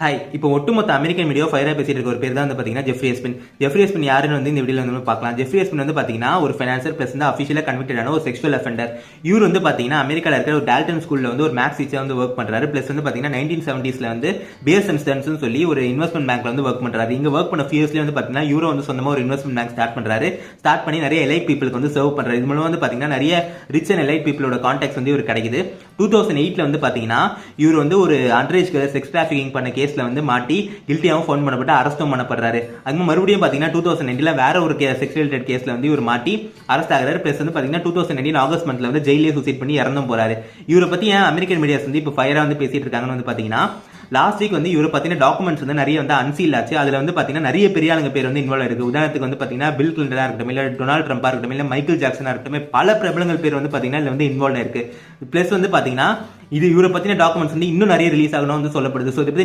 Hi. இப்போ ஒட்டுமொத்த American media ஃபயரா பேசிட்டு இருக்க ஒரு பேர் தான் வந்து பாத்தீங்கன்னா ஜெஃப்ரி எஸ்பின். ஜெஃப்ரி எஸ்பின் யாருன்னு வந்து இந்த வீடியோல வந்து பார்க்கலாம். ஜெஃப்ரி எஸ்பின் வந்து பாத்தீங்கன்னா ஒரு ஃபைனான்சர் பிளஸ் வந்து அஃபிஷியலா கன்விக்டடான ஒரு செக்ஷுவல் அஃபெண்டர். இவர் வந்து பாத்தீங்கன்னா அமெரிக்கால இருக்கிற ஒரு டால்டன் ஸ்கூல்ல வந்து ஒரு மேக்ஸ் டீச்சரா வந்து ஒர்க் பண்றாரு. பிளஸ் வந்து பாத்தீங்கன்னா 1970s வந்து பேஸ் அண்ட் ஸ்டர்ன்ஸ் சொல்லி ஒரு இன்வெஸ்ட்மெண்ட் பேங்க்ல வந்து ஒர்க் பண்றாரு. இங்க ஒர்க் பண்ண ஃபியூ இயர்ஸ்ல வந்து பாத்தீங்கன்னா இவரும் வந்து சொந்தமா ஒரு இன்வெஸ்ட்மெண்ட் பேங்க் ஸ்டார்ட் பண்றாரு. ஸ்டார்ட் பண்ணி நிறைய எலைட் பீப்புளுக்கு வந்து சர்வ் பண்றாரு. இது மூலம் வந்து பாத்தீங்கன்னா நிறைய ரிச் அண்ட் எலைட் பீப்புளோட கான்டாக்ட்ஸ் வந்து இவர் கிடைக்குது. 2008ல வந்து பாத்தீங்கன்னா இவர் வந்து ஒரு அண்டரேஜ் செக்ஸ் டிராஃபிகிங் பண்ண கேஸ்ல வந்து மாட்டி கில்ட்டியாவும் ஃபவுண்ட் பண்ணப்பட்டு அரெஸ்டும் பண்ணப்படுறாரு. அது மறுபடியும் பாத்தீங்கன்னா 2009ல வேற ஒரு செக்ஸ் ரிலேட்டட் கேஸ்ல வந்து இவர் மாட்டி அரெஸ்ட் ஆகிறாரு. பிளஸ் வந்து பாத்தீங்கன்னா 2019 ஆகஸ்ட் மந்த்ல வந்து ஜெயிலே சூசைட் பண்ணி இறந்தும் போறாரு. இவரை பத்தி ஏன் அமெரிக்கன் மீடியாஸ் வந்து இப்போ ஃபயரா வந்து பேசிட்டு இருக்காங்கன்னு வந்து பாத்தீங்கன்னா லாஸ்ட் வீக் வந்து இவரை பத்தின டாக்குமெண்ட்ஸ் வந்து நிறைய வந்து அன்சீல் ஆச்சு. அதுல வந்து பாத்தீங்கன்னா நிறைய பெரிய ஆளுங்க பேர் வந்து இன்வால்வ் இருக்கு. உதாரணத்துக்கு வந்து பாத்தீங்கன்னா பில் கிளின்டனா இருக்கட்டும், இல்ல டொனால்ட் ட்ரம்பா இருக்கட்டும், இல்ல மைக்கேல் ஜாக்சனா இருக்கட்டும், பல பிரபலங்கள் பேர் வந்து பாத்தீங்கன்னா இதுல வந்து இன்வால்வ் இருக்கு. பிளஸ் வந்து பாத்தீங்கன்னா இது இவரை பத்தின டாக்குமெண்ட்ஸ் வந்து இன்னும் நிறைய ரிலீஸ் ஆகணும் வந்து சொல்லப்படுது. ஸோ இதை பத்தி